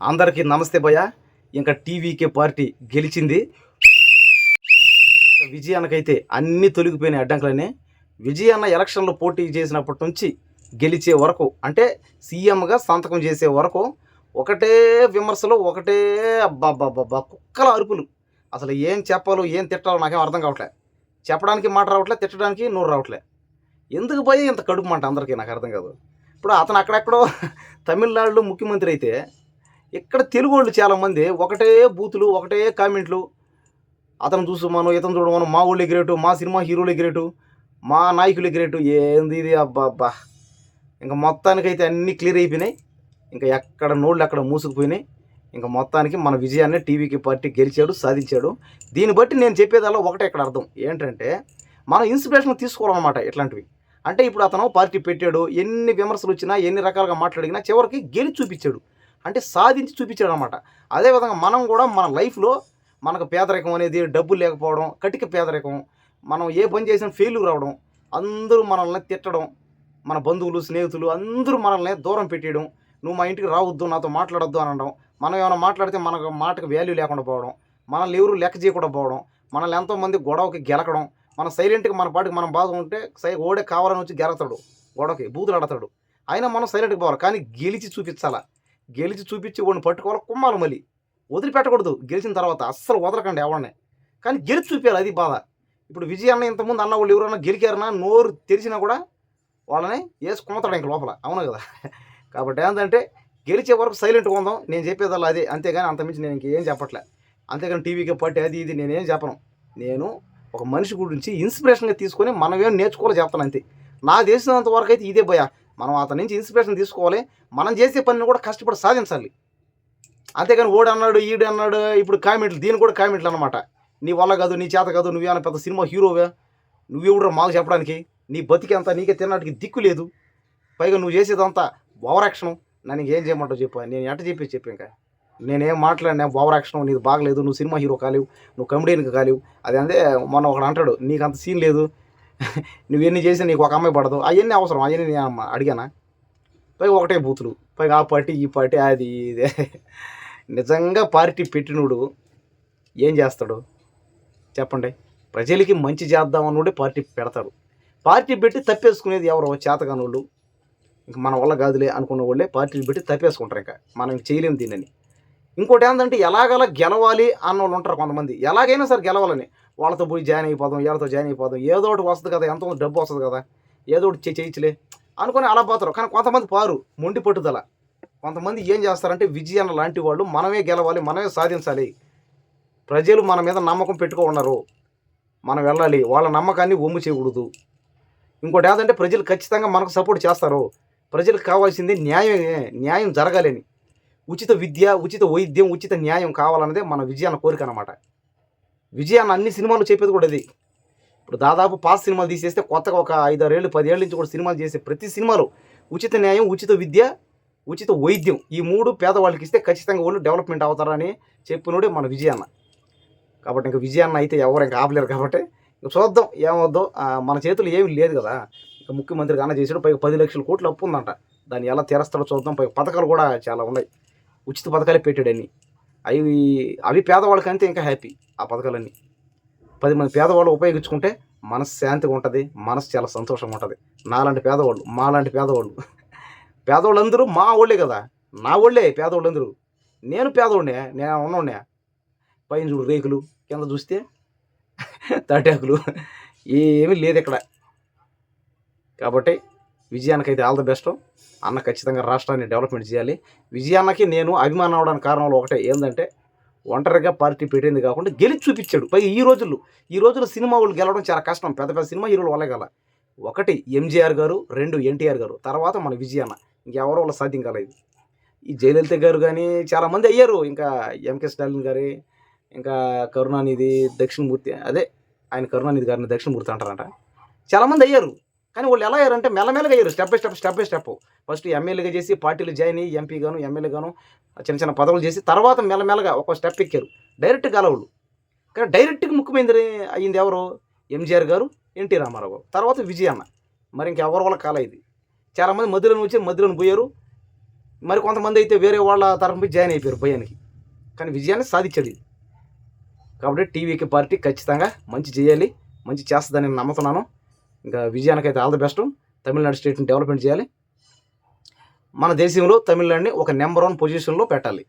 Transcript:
అందరికీ నమస్తే భయ్య. ఇంకా టీవీకే పార్టీ గెలిచింది. విజయానికైతే అన్నీ తొలగిపోయిన అడ్డంకులనే. విజయన్న ఎలక్షన్లో పోటీ చేసినప్పటి నుంచి గెలిచే వరకు, అంటే సీఎంగా సంతకం చేసే వరకు ఒకటే విమర్శలు, ఒకటే అబ్బాబ్బాబ్బా కుక్కల అరుపులు. అసలు ఏం చెప్పాలో ఏం తిట్టాలో నాకేం అర్థం కావట్లే. చెప్పడానికి మాట రావట్లే, తిట్టడానికి నోరు రావట్లే. ఎందుకు పోయి ఇంత కడుపు మంట అందరికీ నాకు అర్థం కాదు. ఇప్పుడు అతను అక్కడెక్కడో తమిళనాడులో ముఖ్యమంత్రి అయితే, ఇక్కడ తెలుగు వాళ్ళు చాలామంది ఒకటే బూతులు, ఒకటే కామెంట్లు. అతను చూసుమను, ఇతను చూడమను, మా ఊళ్ళో గ్రేటు, మా సినిమా హీరోలు గ్రేటు, మా నాయకులు గ్రేటు. ఏంది ఇది అబ్బా. ఇంకా మొత్తానికైతే అన్నీ క్లియర్ అయిపోయినాయి. ఇంకా ఎక్కడ నోళ్ళు అక్కడ మూసుకుపోయినాయి. ఇంకా మొత్తానికి మన విజయాన్ని టీవీకి పార్టీ గెలిచాడు, సాధించాడు. దీన్ని బట్టి నేను చెప్పేదల్లా ఒకటే ఇక్కడ అర్థం ఏంటంటే, మనం ఇన్స్పిరేషన్ తీసుకోవాలన్నమాట ఇట్లాంటివి. అంటే ఇప్పుడు అతను పార్టీ పెట్టాడు, ఎన్ని విమర్శలు వచ్చినా, ఎన్ని రకాలుగా మాట్లాడినా చివరికి గెలిచి చూపించాడు. అంటే సాధించి చూపించాడు అనమాట. అదేవిధంగా మనం కూడా మన లైఫ్లో మనకు పేదరికం అనేది, డబ్బులు లేకపోవడం, కటిక పేదరికం, మనం ఏ పని చేసినా ఫెయిల్యూర్ రావడం, అందరూ మనల్ని తిట్టడం, మన బంధువులు, స్నేహితులు అందరూ మనల్ని దూరం పెట్టేయడం, నువ్వు మా ఇంటికి రావద్దు, నాతో మాట్లాడొద్దు అని అనడం, మనం ఏమైనా మాట్లాడితే మనకు మాటకు వాల్యూ లేకుండా పోవడం, మనల్ని ఎవరు లెక్క చేయకుండా పోవడం, మనల్ని ఎంతోమంది గొడవకి గెలకడం, మనం సైలెంట్గా మన పాటికి మనం బాధ ఉంటే ఓడే కావాలని వచ్చి గెలతాడు, గొడవకి బూతులు ఆడతాడు. అయినా మనం సైలెంట్గా పోవాలి. కానీ గెలిచి చూపించాలా. గెలిచి చూపించి వాడిని పట్టుకోవాలి, కుమ్మాలి. మళ్ళీ వదిలిపెట్టకూడదు. గెలిచిన తర్వాత అస్సలు వదలకండి ఎవరిని. కానీ గెలిచి చూపించాలి, అది బాధ. ఇప్పుడు విజయ్ అన్న ఇంతకుముందు అన్న వాళ్ళు ఎవరైనా గెలికారన్నా నోరు తెరిచినా కూడా వాళ్ళని వేసి కుమ్మతాడు ఇంక లోపల. అవును కదా. కాబట్టి ఏంటంటే గెలిచే వరకు సైలెంట్గా ఉందాం. నేను చెప్పేదల్లా అదే, అంతేగాని అంతమించి నేను ఇంకేం చెప్పట్లే. అంతేగాని టీవీకి పట్టి అది ఇది నేనేం చెప్పను. నేను ఒక మనిషి గురించి ఇన్స్పిరేషన్గా తీసుకొని మనం ఏం నేర్చుకోవాలో చెప్తాను అంతే. నాకు తెలిసినంత వరకు అయితే ఇదే భయ. మనం అతని నుంచి ఇన్స్పిరేషన్ తీసుకోవాలి. మనం చేసే పనిని కూడా కష్టపడి సాధించాలి. అంతేగాని ఓడు అన్నాడు, ఈడు అన్నాడు, ఇప్పుడు కామెంట్లు, దీని కూడా కామెంట్లు అనమాట. నీ వల్ల కాదు, నీ చేత కాదు, నువ్వేమైనా పెద్ద సినిమా హీరోవే, నువ్వెవడో మాకు చెప్పడానికి, నీ బతికేంత నీకే తినడానికి దిక్కు లేదు, పైగా నువ్వు చేసేదంతా ఓవర్ యాక్షన్. నన్ను ఏం చేయమంటావు చెప్పు. నేను ఎట్ట చెప్పి ఇంకా నేనేం మాట్లాడినా ఓవర్ యాక్షన్, నీది బాగలేదు, నువ్వు సినిమా హీరో కాలేవు, నువ్వు కమెడియన్కి కాలేవు. అదే అంటే మొన్న ఒకడు అంటాడు, నీకు అంత సీన్ లేదు, నువ్వెన్ని చేసినా నీకు ఒక అమ్మాయి పడదు. అవన్నీ అవసరం, అవన్నీ నేను అడిగానా? పైగా ఒకటే బూతులు, పైగా ఆ పార్టీ ఈ పార్టీ అది ఇదే. నిజంగా పార్టీ పెట్టినోడు ఏం చేస్తాడు చెప్పండి? ప్రజలకి మంచి చేద్దామన్నోడే పార్టీ పెడతాడు. పార్టీ పెట్టి తప్పేసుకునేది ఎవరో చేతగానోళ్ళు, ఇంక మన వల్ల కాదులే అనుకున్న వాళ్ళే పార్టీని పెట్టి తప్పేసుకుంటారు. ఇంకా మనం చేయలేము దీనిని. ఇంకోటి ఏంటంటే, ఎలాగలా గెలవాలి అన్న వాళ్ళు ఉంటారు కొంతమంది. ఎలాగైనా సరే గెలవాలని వాళ్ళతో పోయి జాయిన్ అయిపోదాం, వీళ్ళతో జాయిన్ అయిపోదాం, ఏదో ఒకటి వస్తుంది కదా, ఎంతో డబ్బు వస్తుంది కదా, ఏదో ఒకటి చేయచ్చులే అనుకుని అలా పోతారు. కానీ కొంతమంది పారు, మొండి పట్టుదల. కొంతమంది ఏం చేస్తారంటే, విజయన్న లాంటి వాళ్ళు మనమే గెలవాలి, మనమే సాధించాలి, ప్రజలు మన మీద నమ్మకం పెట్టుకున్నారు, మనం వెళ్ళాలి, వాళ్ళ నమ్మకాన్ని ఒమ్ము చేయకూడదు. ఇంకోటి ఏంటంటే, ప్రజలు ఖచ్చితంగా మనకు సపోర్ట్ చేస్తారు. ప్రజలకు కావాల్సింది న్యాయం జరగాలని, ఉచిత విద్య, ఉచిత వైద్యం, ఉచిత న్యాయం కావాలన్నదే మన విజయన్న కోరిక అనమాట. విజయన్న అన్ని సినిమాలు చెప్పేది కూడా అది. ఇప్పుడు దాదాపు పాత సినిమాలు తీసేస్తే కొత్తగా ఒక 5-6 ఏళ్ళు 10 ఏళ్ళ నుంచి కూడా సినిమాలు చేసే ప్రతి సినిమాలో ఉచిత న్యాయం, ఉచిత విద్య, ఉచిత వైద్యం, ఈ 3 పేదవాళ్ళకి ఇస్తే ఖచ్చితంగా వాళ్ళు డెవలప్మెంట్ అవుతారని చెప్పినోడే మన విజయన్న. కాబట్టి ఇంకా విజయన్న అయితే ఎవరు ఇంకా ఆపలేరు. కాబట్టి ఇంకా చూద్దాం ఏమవుద్దో. మన చేతులు ఏమీ లేదు కదా. ఇక ముఖ్యమంత్రి అన్న చేసాడు, పైగా 10 లక్షల కోట్లు అప్పు ఉందంట. దాన్ని ఎలా తీరస్తాడో చూద్దాం. పైగా పథకాలు కూడా చాలా ఉన్నాయి, ఉచిత పథకాలే పెట్టాడని. అవి పేదవాళ్ళకి అంతే ఇంకా హ్యాపీ. ఆ పథకాలన్నీ 10 మంది పేదవాళ్ళు ఉపయోగించుకుంటే మనసు శాంతిగా ఉంటుంది, మనసు చాలా సంతోషంగా ఉంటుంది. నాలాంటి పేదవాళ్ళు, మాలాంటి పేదవాళ్ళందరూ మా వాళ్ళే కదా, నా వాళ్ళే పేదవాళ్ళందరూ. నేను పేదవాడినే, నేను ఉన్నోడినే. పైన చూడు రేకులు, కింద చూస్తే తాటాకులు, ఏమీ లేదు ఇక్కడ. కాబట్టి విజయానికైతే ఆల్ ద బెస్ట్. అన్న ఖచ్చితంగా రాష్ట్రాన్ని డెవలప్మెంట్ చేయాలి. విజయాన్నకి నేను అభిమానం అవడానికి కారణంలో ఒకటే ఏంటంటే, ఒంటరిగా పార్టీ పెట్టింది కాకుండా గెలిచి చూపించాడు. పైగా ఈ రోజుల్లో సినిమా వాళ్ళు గెలవడం చాలా కష్టం. పెద్ద పెద్ద సినిమా హీరోలు వల్లే గల. 1 ఎంజీఆర్ గారు, 2 ఎన్టీఆర్ గారు, తర్వాత మన విజయన్న. ఇంకెవరో వాళ్ళ సాధ్యం కాలేదు. ఈ జయలలిత గారు కానీ చాలామంది అయ్యారు. ఇంకా ఎంకే స్టాలిన్ గారి, ఇంకా కరుణానిధి దక్షిణమూర్తి, అదే ఆయన కరుణానిధి గారిని దక్షిణమూర్తి అంటారంట. చాలామంది అయ్యారు. కానీ వాళ్ళు ఎలా అయ్యారంటే మెల్లమెల్లగా అయ్యారు, స్టెప్ బై స్టెప్. ఫస్ట్ ఎమ్మెల్యేగా చేసి పార్టీలు జాయిన్ అయ్యి ఎంపీ గాను, ఎమ్మెల్యే గాను చిన్న చిన్న పదవులు చేసి, తర్వాత మెల్లమెల్లగా ఒక స్టెప్ ఎక్కారు. డైరెక్ట్ గలవులు. కానీ డైరెక్ట్గా ముఖ్యమైనది అయ్యింది ఎవరు? ఎంజీఆర్ గారు, ఎన్టీ రామారావు గారు, తర్వాత విజయన్న. మరి ఇంకెవరి వల్ల కాల ఇది. చాలామంది మధ్యలో వచ్చి మధ్యలో పోయారు. మరి కొంతమంది అయితే వేరే వాళ్ళ తరఫున జాయిన్ అయిపోయారు భయానికి. కానీ విజయాన్ని సాధించాడు. కాబట్టి టీవీకి పార్టీ ఖచ్చితంగా మంచి చేయాలి, మంచి చేస్తుందని నేను నమ్ముతున్నాను. ఇంకా విజయానికైతే ఆల్ ది బెస్ట్. తమిళనాడు స్టేట్ని డెవలప్మెంట్ చేయాలి. మన దేశంలో తమిళనాడుని ఒక నెంబర్ 1 పొజిషన్లో పెట్టాలి.